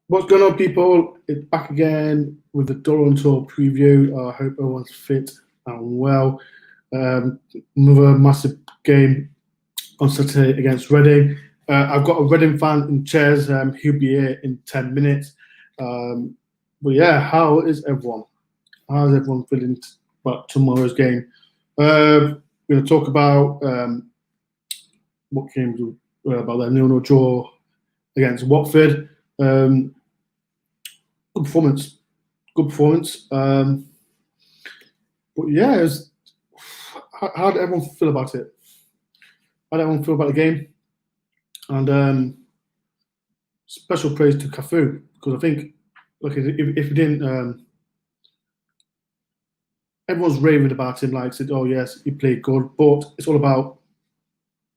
What's going on, people? It's back again with the DoreOnTour preview. I hope everyone's fit and well. Another massive game on Saturday against Reading. I've got a Reading fan in chairs. He'll be here in 10 minutes. But yeah, how is everyone? How is everyone feeling about tomorrow's game? We're going to talk about what games about that 0-0 draw against Watford. Good performance. Good performance. But yeah, how did everyone feel about it? How did everyone feel about the game? And special praise to Cafu, because I think, look, if he didn't, everyone's raving about him, like said, oh yes, he played good, but it's all about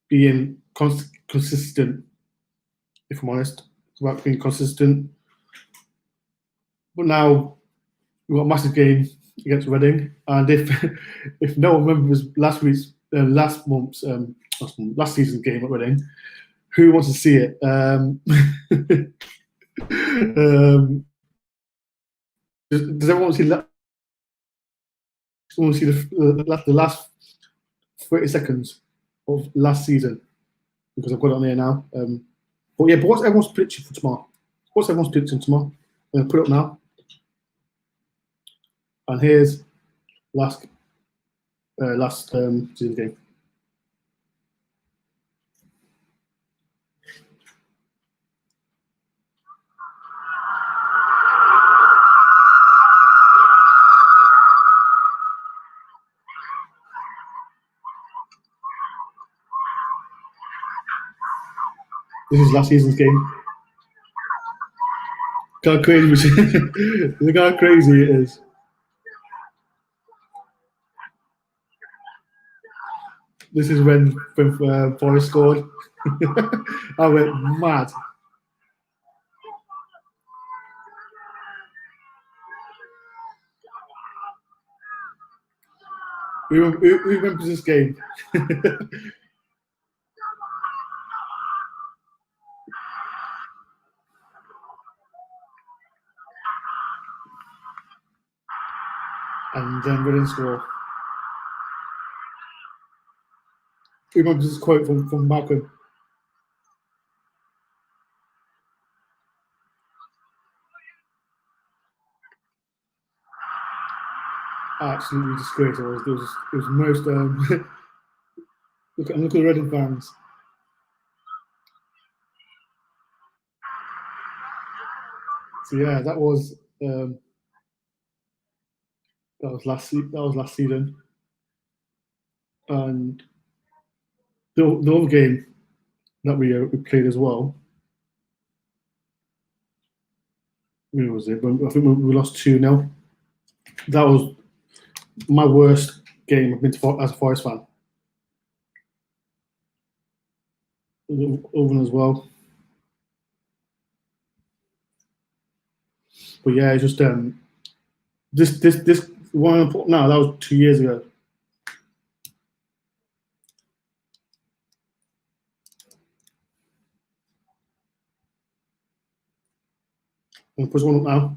being consistent. If I'm honest, it's about being consistent. But now we've got a massive game against Reading, and if no one remembers last season's game at Reading, who wants to see it? Does everyone see that? Want to see the last 30 seconds of last season? Because I've got it on there now. But yeah, but what's everyone's prediction for tomorrow? What's everyone's prediction tomorrow? I'm going to put it up now. And here's last season game. This is last season's game. Look how crazy, look how crazy it is. This is when Forest scored. I went mad. Who remembers this game? And then Reading score. Who remembers this quote from Malcolm? Absolutely disgraceful. It was most. Look at the Reading fans. So yeah, that was last season, and the other game that we played as well. When was it? I think we lost 2-0. That was my worst game I've been to as a Forest fan. Over as well. But yeah, it's just this one now that was 2 years ago. I'm gonna push one up now.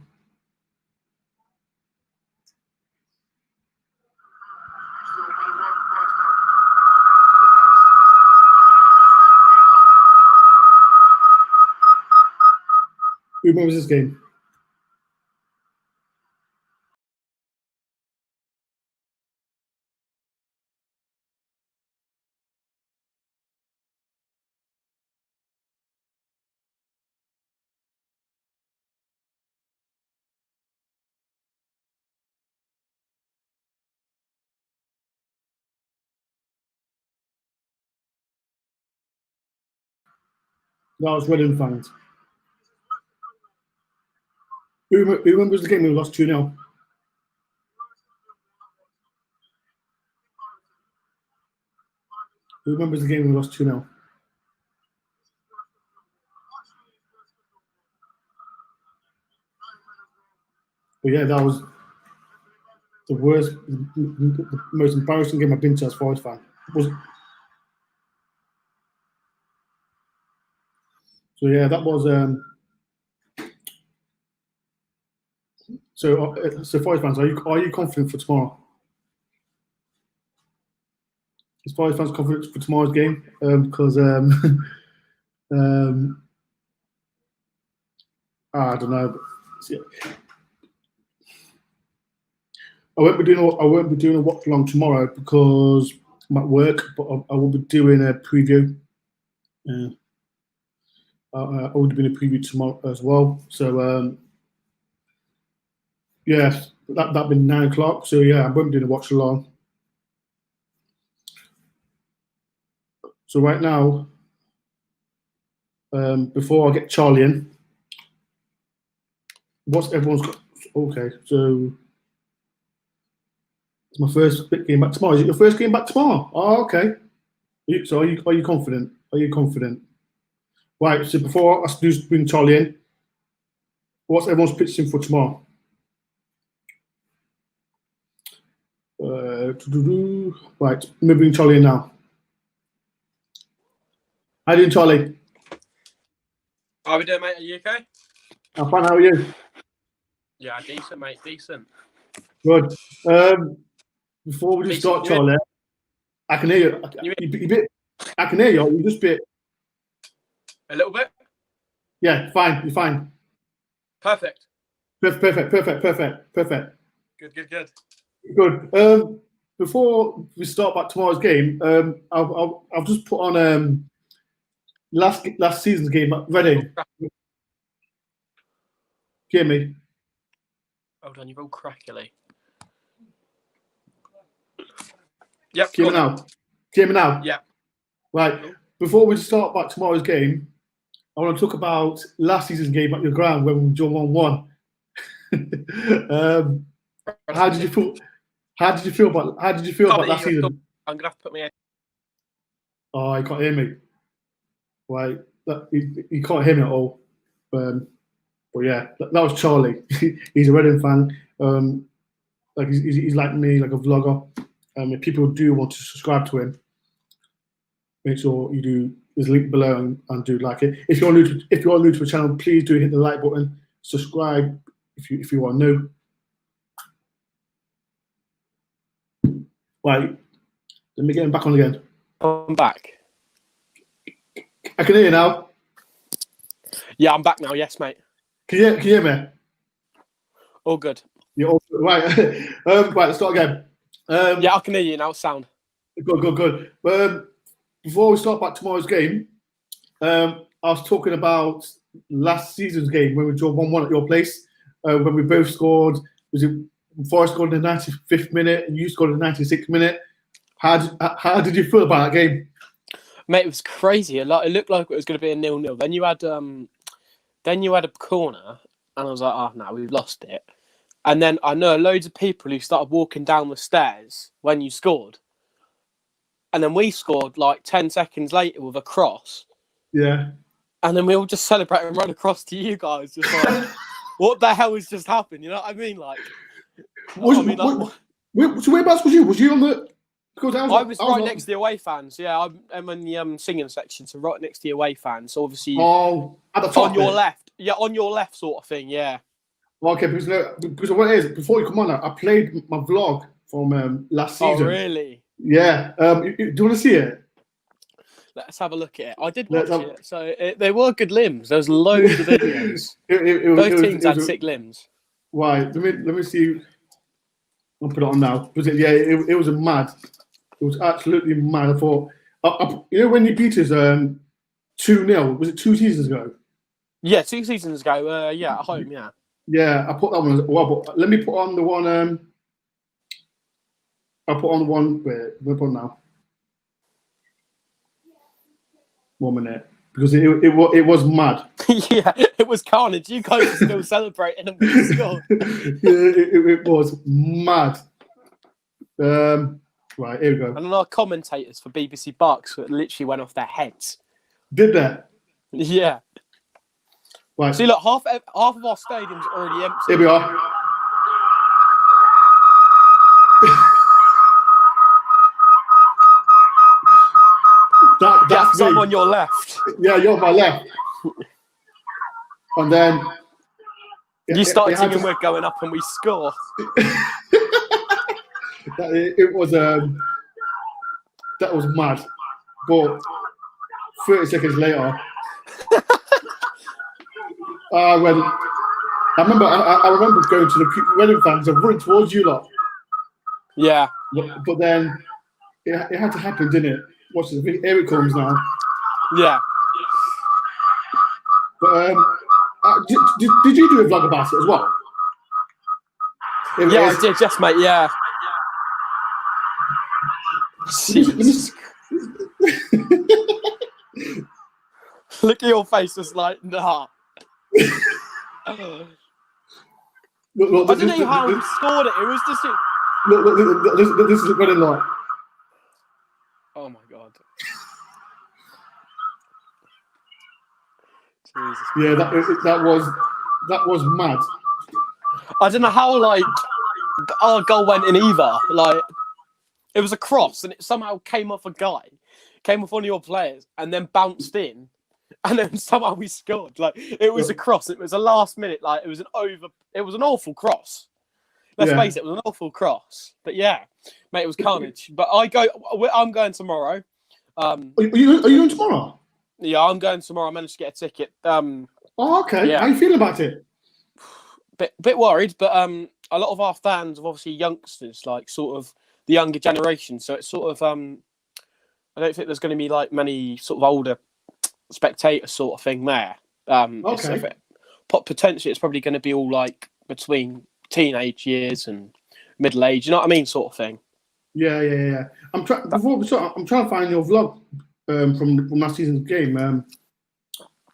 Who remembers this game? That was Reading fans. Who remembers the game we lost 2-0? Who remembers the game we lost 2-0? But yeah, that was the worst, the most embarrassing game I've been to as a Forest fan. So yeah, that was So Forest fans, are you confident for tomorrow? Is Forest fans confident for tomorrow's game? Because um, I don't know. I won't be doing a watch along tomorrow because I'm at work, but I will be doing a preview. I will be doing a preview tomorrow as well. So yeah, that'll be 9 o'clock. So yeah, I won't be doing a watch along. So right now, before I get Charlie in, what's everyone's got? Okay, so it's my first game back tomorrow. Is it your first game back tomorrow? Oh, okay. So are you confident? Are you confident? Right. So before I do bring Charlie in, what's everyone's pitching for tomorrow? Right. Let me bring Charlie in now. How you doing, Charlie? How are we doing, mate? Are you okay? I'm fine. How are you? Yeah, decent, mate. Decent. Good. Before we just start, Charlie, I can hear you. I can hear you. You just bit. A little bit? Yeah, fine. You're fine. Perfect. Perfect. Good. Before we start back tomorrow's game, I'll just put on last season's game. Ready? Hear me? Hold on, you're all crackly. Yep. Hear me now? Yeah. Right. Before we start back tomorrow's game, I want to talk about last season's game at your ground when we drew 1-1. How did you feel? How did you feel about last season? I'm gonna have to put my head. Oh, you can't hear me. Right, you can't hear me at all. But yeah, that was Charlie. He's a Reading fan. Like he's like me, like a vlogger. If people do want to subscribe to him, make sure you do. There's a link below and do like it. If you're new to the channel, please do hit the like button. Subscribe if you are new. Right, let me get him back on again. I'm back. I can hear you now. Yeah, I'm back now. Yes, mate. Can you hear me? All good. You're all good. Right. Right, let's start again. Yeah, I can hear you now. Sound. Good. Before we start back tomorrow's game, I was talking about last season's game when we drew 1-1 at your place, when we both scored. Was it Forest scored in the 95th minute and you scored in the 96th minute? How did you feel about that game? Mate, it was crazy. It looked like it was going to be a 0-0. Then you had a corner, and I was like, "Oh no, we've lost it." And then I know loads of people who started walking down the stairs when you scored, and then we scored like 10 seconds later with a cross. Yeah. And then we all just celebrate and run across to you guys, just like, what the hell has just happened? You know what I mean? Like, so whereabouts was you? Was you on the? Because I was right next to the away fans. Yeah, I'm in the singing section, so right next to the away fans. So obviously, at the top on your left. Yeah, on your left, sort of thing. Yeah. Okay, because what it is, before you come on, I played my vlog from last season. Oh, really? Yeah. Do you want to see it? Let's have a look at it. I did watch it. So they were good limbs. There was loads of videos. Both teams had sick limbs. Right. Let me see. I'll put it on now. It was mad. It was absolutely mad. I thought, when you beat us 2-0, was it 2 seasons ago? Yeah, 2 seasons ago. Yeah, at home. Yeah. Yeah, I put that one as well. But let me put on the one. I'll put on the one. Wait, we'll put on now. 1 minute, because it was mad. Yeah, it was carnage. You guys are still celebrating and we scored. Yeah, it was mad. Right, here we go. And our commentators for BBC Bucks literally went off their heads. Did that? Yeah. Right. See, look, half of our stadium's already empty. Here we are. That's I'm on your left. Yeah, you're on my left. And then You started thinking we're going up and we score. It was that was mad. But 30 seconds later, I remember going to the Reading fans and running towards you lot. Yeah. But then it had to happen, didn't it? Watch this. Here it comes now. Yeah. But did you do a vlog about it as well? I did, yes, mate. Yeah. Look at your face, just like, nah. Look, I don't know how he scored it. It was just. Look, this is running like. Oh my god. Jesus. Yeah, that was mad. I don't know how our goal went in either. Like, it was a cross and it somehow came off came off one of your players and then bounced in, and then somehow we scored. Like, it was a cross. It was a last minute. Like, it was an awful cross. Let's face it, it was an awful cross. But yeah, mate, it was carnage. But I'm going tomorrow. Are you going tomorrow? Yeah, I'm going tomorrow. I managed to get a ticket. Okay. Yeah. How you feel about it? Bit worried, but a lot of our fans are obviously youngsters, like sort of the younger generation. So it's sort of I don't think there's going to be like many sort of older spectators sort of thing there. Okay. Potentially, it's probably going to be all like between teenage years and middle age. You know what I mean, sort of thing. Yeah. I'm trying to find your vlog from last season's game.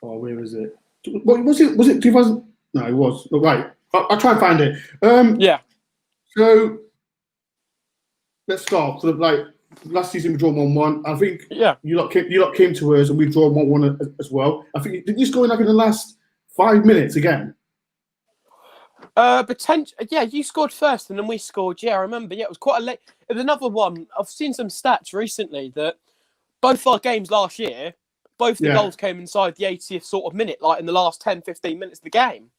Where is it? Was it 2000? No, it was. Right. I'll try and find it. Yeah. So let's start. So like last season we draw 1-1. I think you lot came to us and we draw 1-1 as well. I think did you score like in the last 5 minutes again? Potential. Yeah, you scored first and then we scored. Yeah, I remember. Yeah, it was quite a late. It was another one. I've seen some stats recently that both our games last year, both the goals came inside the 80th sort of minute, like in the last 10, 15 minutes of the game.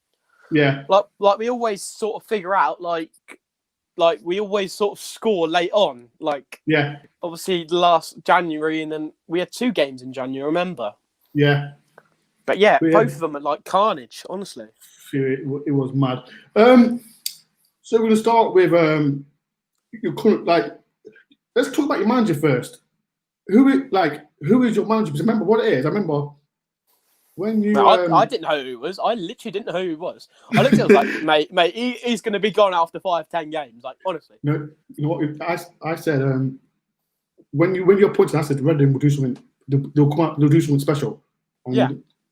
Yeah. Like we always sort of figure out like we always sort of score late on. Like, yeah. Obviously last January, and then we had 2 games in January, remember? Yeah. But yeah, both of them are like carnage, honestly. It was mad. So we're gonna start with your current, like, let's talk about your manager first. Who is your manager? Because remember what it is. I remember when you. I didn't know who he was. I literally didn't know who he was. I looked at it, I was like, mate, he's going to be gone after 5-10 games. Like, honestly. No, you know what? I said when you're appointed, I said Reading will do something. They'll come out. They'll do something special. And yeah.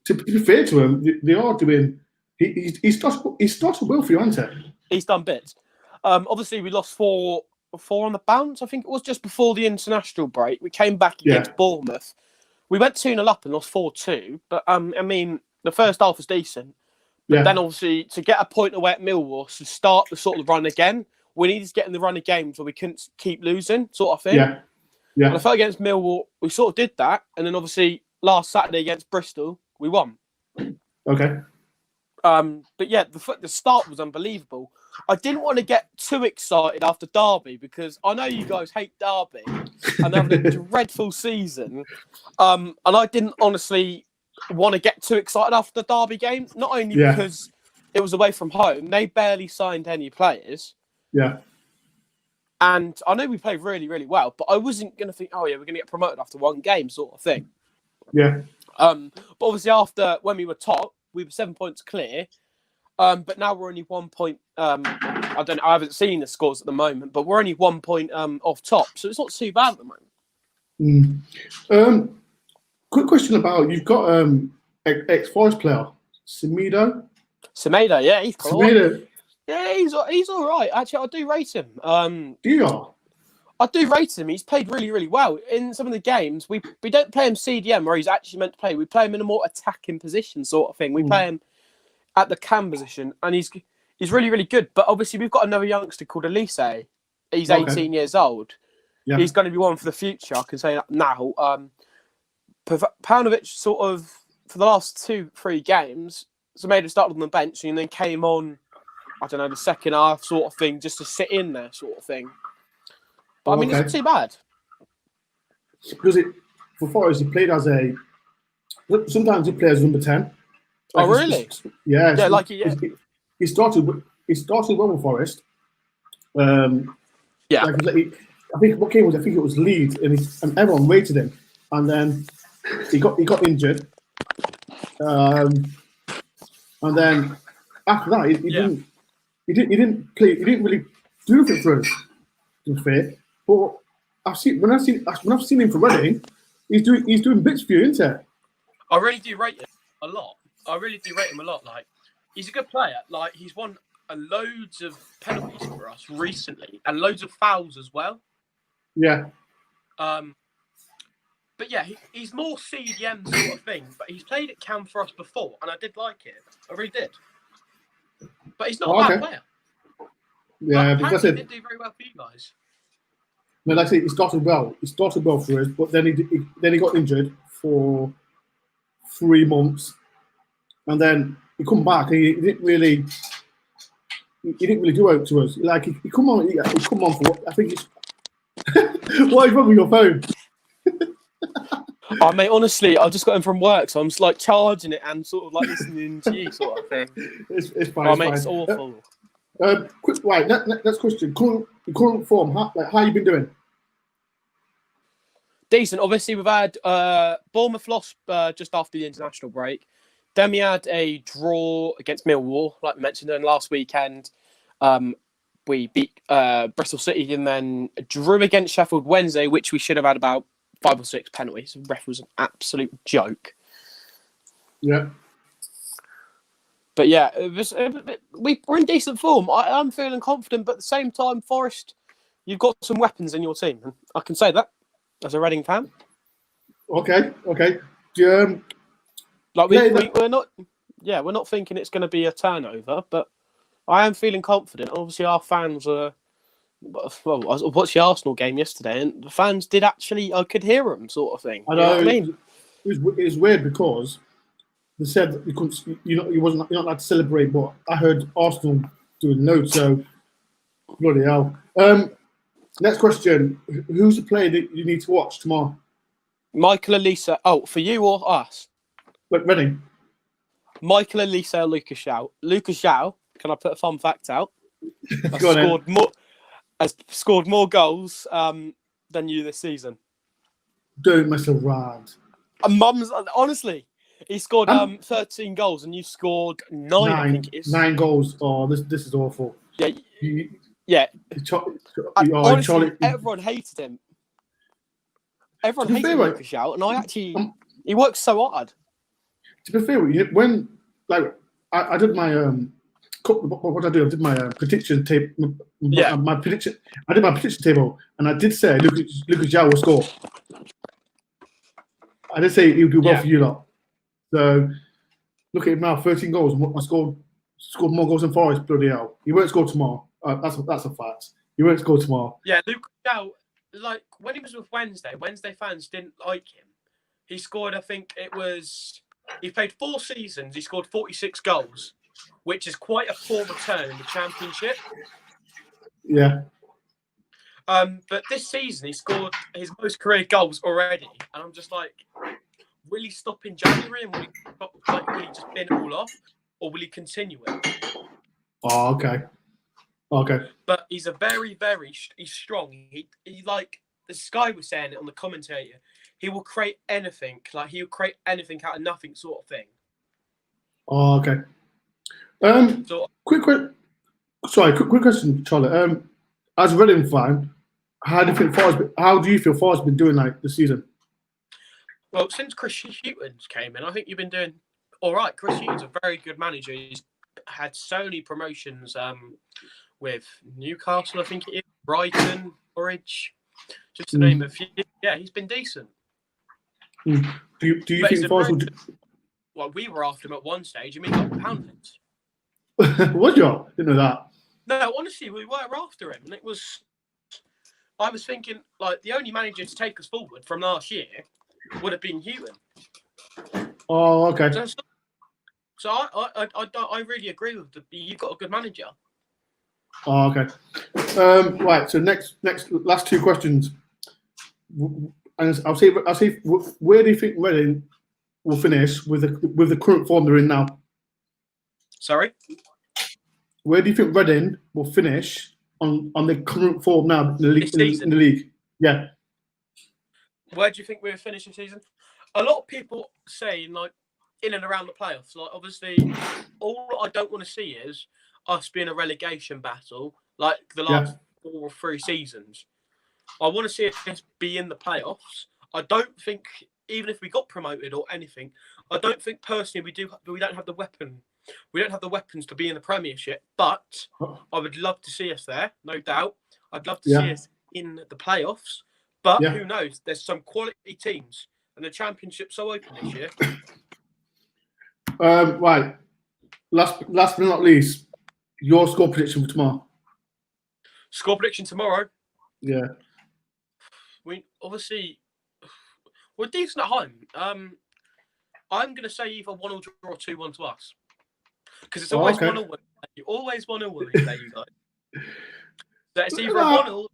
To be fair to him, they are doing. He's started well for you, hasn't he? He's done bits. Obviously, we lost 4 on the bounce. I think it was just before the international break. We came back against Bournemouth. We went 2-0 up and lost 4-2. But I mean, the first half was decent. But then obviously to get a point away at Millwall to start the sort of run again, we needed to get in the run of games where we couldn't keep losing, sort of thing. Yeah. And I felt against Millwall, we sort of did that. And then obviously last Saturday against Bristol, we won. Okay. But yeah, the start was unbelievable. I didn't want to get too excited after Derby because I know you guys hate Derby and they're having a dreadful season. And I didn't honestly want to get too excited after the Derby game, not only because it was away from home, they barely signed any players. Yeah. And I know we played really, really well, but I wasn't going to think, oh yeah, we're going to get promoted after one game sort of thing. Yeah. But obviously after, when we were top, we were 7 points clear. But now we're only 1 point. I haven't seen the scores at the moment, but we're only 1 point off top, so it's not too bad at the moment. Quick question about you've got ex-Forest player Semedo, yeah, he's cool. Semedo. Yeah, he's all right. Actually, I do rate him. Do you? I do rate him. He's played really, really well in some of the games. We don't play him CDM where he's actually meant to play. We play him in a more attacking position, sort of thing. We play him at the cam position, and he's really, really good. But obviously, we've got another youngster called Elise. He's 18 years old. Yeah. He's going to be one for the future. I can say that now. Paunovic sort of for the last 2-3 games, So maybe started on the bench and then came on, I don't know, the second half sort of thing, just to sit in there sort of thing. But I mean, it's not too bad. Because for Forest, he played as sometimes he plays as number 10. Oh, really? Yeah. He started well with Forest. Yeah. I think what game was? I think it was Leeds, and everyone rated him, and then he got injured, and then after that he didn't really do anything for us, to be fair. But when I've seen him for Reading, he's doing bits for you, isn't it? I really do rate him a lot. Like, he's a good player. Like, he's won loads of penalties for us recently, and loads of fouls as well. Yeah. But yeah, he's more CDM sort of thing. But he's played at Cam for us before, and I did like it. I really did. But he's not a bad player. Yeah, because he did do very well for you guys. No, like I say, he started well. He started well for us, but then he got injured for 3 months, and then he come back. And he didn't really do out to us. Like he come on for what I think it's. What is wrong with your phone? Oh, mate, honestly, I just got in from work, so I'm just like charging it and sort of like listening to you, sort of thing. It's fine. Oh, mate, it's awful. Quick, right, next question. Current form, how you been doing? Decent. Obviously, we've had Bournemouth lost just after the international break. Then we had a draw against Millwall, like we mentioned last weekend. We beat Bristol City and then drew against Sheffield Wednesday, which we should have had about 5 or 6 penalties. The ref was an absolute joke. Yeah. But yeah, we're in decent form. I'm feeling confident, but at the same time, Forest, you've got some weapons in your team. And I can say that as a Reading fan. Okay. Like we're not thinking it's going to be a turnover, but I am feeling confident. Obviously, our fans are. Well, I watched the Arsenal game yesterday, and the fans did actually. I could hear them, sort of thing. I know. You know what I mean, it's weird because they said that you couldn't. You're not allowed to celebrate, but I heard Arsenal doing loads. So bloody hell. Next question: who's the player that you need to watch tomorrow? Michael Elisa. Oh, for you or us? Look, Reading. Michael Elisa or Lucas Zhao. Lucas Zhao. Can I put a fun fact out? Has scored more goals than you this season. Don't mess around. Honestly, he scored 13 goals and you scored 9. I think it is 9 goals. Oh, this is awful. Yeah. Honestly, Charlie, everyone hated him. Everyone hated Lucas Zhao, and he works so hard. To be fair, when I did my what I do, I did my prediction tape. My prediction. I did my prediction table, and I did say Lucas Zhao will score. I did say he would do well for you lot. So look at him now, 13 goals. I scored more goals than Forest. Bloody hell! He won't score tomorrow. That's a fact. He won't score tomorrow. Yeah, Lucas Zhao, like when he was with Wednesday fans didn't like him. He scored, I think it was. He played 4 seasons. He scored 46 goals, which is quite a poor return in the Championship. Yeah. But this season, he scored his most career goals already. And I'm just like, will he stop in January and will he just bin it all off? Or will he continue it? Oh, okay. But he's a very, he's strong. He like, this guy was saying it on the commentator. He will create anything. Like, he'll create anything out of nothing sort of thing. Oh, okay. Quick question, Charlotte. As a Reading fan, how do you feel Forest been doing this season? Well, since Chris Hughton's came in, I think you've been doing all right. Chris Hughton's a very good manager. He's had so many promotions with Newcastle, I think it is, Brighton, Norwich, just to name a few. Yeah, he's been decent. Do you think Forest would? Well, we were after him at one stage, and we got pounded. Would you? Didn't know that. No, honestly, we were after him, and it was. I was thinking, like, the only manager to take us forward from last year would have been Hughton. Oh, okay. So I really agree with you've got a good manager. Oh, okay. Right. So last two questions, and I'll see. Where do you think Reading will finish with the current form they're in now? Sorry. Where do you think Reading will finish on the current form now in the league? This season? In the league, yeah. Where do you think we'll finish the season? A lot of people say like in and around the playoffs. Like obviously, all I don't want to see is us being a relegation battle like the last 4 or 3 seasons. I want to see us be in the playoffs. I don't think even if we got promoted or anything, I don't think personally we don't have the weapon. We don't have the weapons to be in the Premiership, but I would love to see us there, no doubt. I'd love to see us in the playoffs, but who knows? There's some quality teams, and the Championship's so open this year. Right. Last but not least, your score prediction for tomorrow. Score prediction tomorrow. Yeah. We're decent at home. I'm going to say either 1-1 draw or 2-1 to us. Because it's always 1-1. You always 1-1 there, you guys. So it's either 1-1 or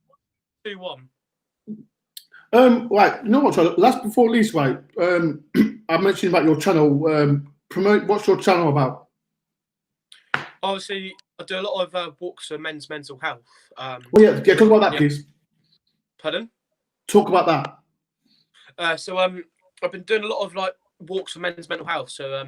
2-1. Right, you know what, Charlie? Last before least, right? I mentioned about your channel. Promote. What's your channel about? Obviously, I do a lot of walks for men's mental health. Talk about that, please. Pardon? Talk about that. So I've been doing a lot of like walks for men's mental health. So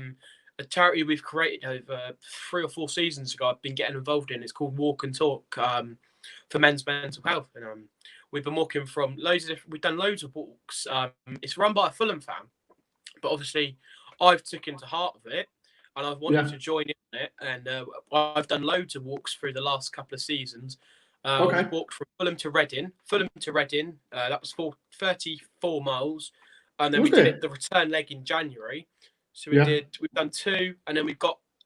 a charity we've created over 3 or 4 seasons ago, I've been getting involved in. It's called Walk and Talk for men's mental health, and we've been walking from we've done loads of walks. It's run by a Fulham fan, but obviously I've taken to heart of it, and I've wanted to join in it. And I've done loads of walks through the last couple of seasons. We walked from Fulham to Reading. That was 34 miles, and then we did the return leg in January. So we've done 2, and then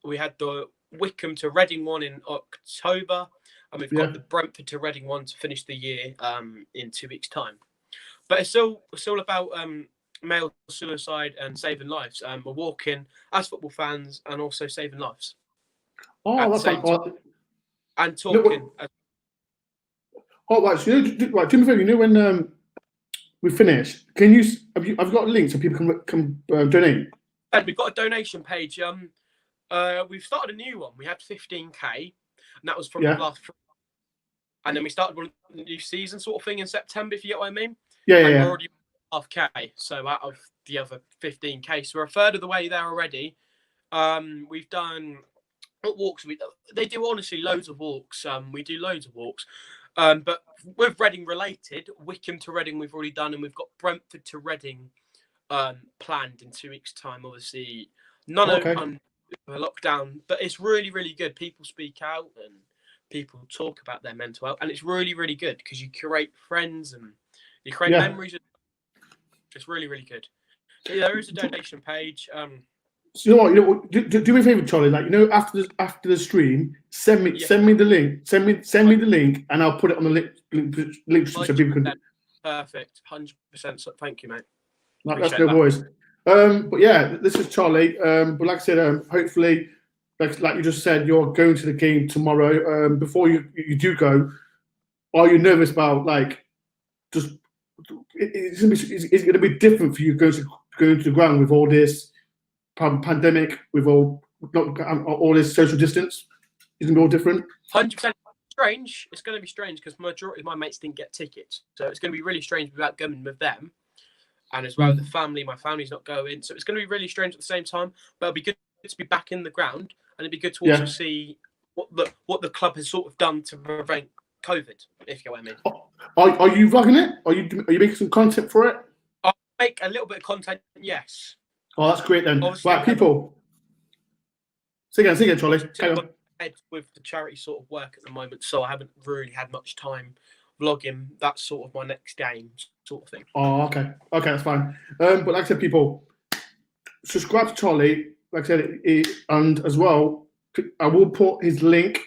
we had the Wickham to Reading one in October, and we've got the Brentford to Reading one to finish the year in 2 weeks' time. But it's all about male suicide and saving lives. We're walking as football fans and also saving lives. Oh, that's fun. And talking. Right. So do me a favor. You know when we finish, have you got a link so people can donate? And we've got a donation page. We've started a new one. We had 15k, and that was from the last. And then we started one the new season sort of thing in September, if you get what I mean. We're already half k, so out of the other 15k, so we're a third of the way there already. We've done walks. They do honestly loads of walks. We do loads of walks. But with Reading related, Wickham to Reading we've already done, and we've got Brentford to Reading planned in 2 weeks' time. Obviously, none of lockdown, but it's really, really good. People speak out and people talk about their mental health, and it's really, really good because you create friends and you create memories. It's really, really good. So, there is a donation page. So you know what? Do me a favor, Charlie. Like after the stream, send me the link. Send me the link, and I'll put it on the link so people can. Perfect, 100%. Thank you, mate. That's no worries. But yeah, this is Charlie. But like I said, hopefully, like you just said, you're going to the game tomorrow. Before you do go, are you nervous about like just? It's going to be different for you going to the ground with all this pandemic, with all this social distance. It's going to be all different. 100%. Strange. It's going to be strange because majority of my mates didn't get tickets, so it's going to be really strange without going with them. And as well, the family, my family's not going. So it's going to be really strange at the same time. But it'll be good to be back in the ground. And it'd be good to also see what the club has sort of done to prevent COVID, if you know what I mean. Are you vlogging it? Are you making some content for it? I'll make a little bit of content, yes. Oh, that's great then. Obviously, right, people. Say again, Charlie. With the charity sort of work at the moment, so I haven't really had much time vlogging. That's sort of my next game sort of thing. Oh, okay, that's fine. But like I said, people, subscribe to Charlie. Like I said, and as well, I will put his link,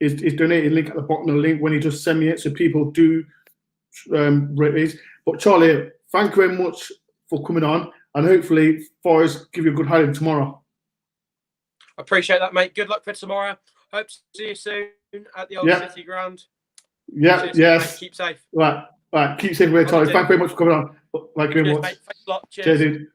his donated link at the bottom of the link when he just send me it, so people do raise. But Charlie, thank you very much for coming on, and hopefully Forest give you a good hiding tomorrow. Appreciate that, mate. Good luck for tomorrow. Hope to see you soon at the old City ground. Yeah, Cheers, yes. mate. Keep safe. Right. Keep safe, Charlie. Thank you very much for coming on. Thank you very much. Mate. Thanks a lot. Cheers. Cheers, dude.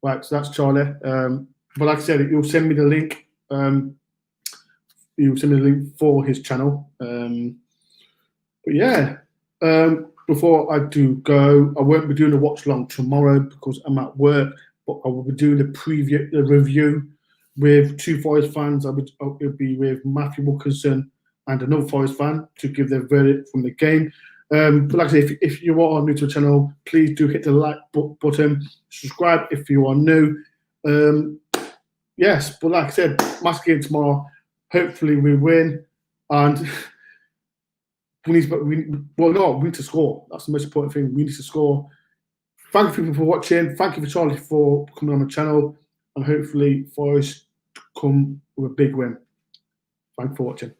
Right. So that's Charlie. But like I said, you'll send me the link. You'll send me the link for his channel. But yeah. Before I do go, I won't be doing a watch along tomorrow because I'm at work. But I will be doing the review with two Forest fans. It'll be with Matthew Wilkinson and another Forest fan to give their verdict from the game. But like I say, if you are new to the channel, please do hit the like button, subscribe if you are new. Yes, but like I said, massive game tomorrow. Hopefully we win, and we need to score. That's the most important thing. We need to score. Thank you for watching. Thank you for Charlie for coming on the channel, and hopefully Forest come with a big win. Thanks for watching.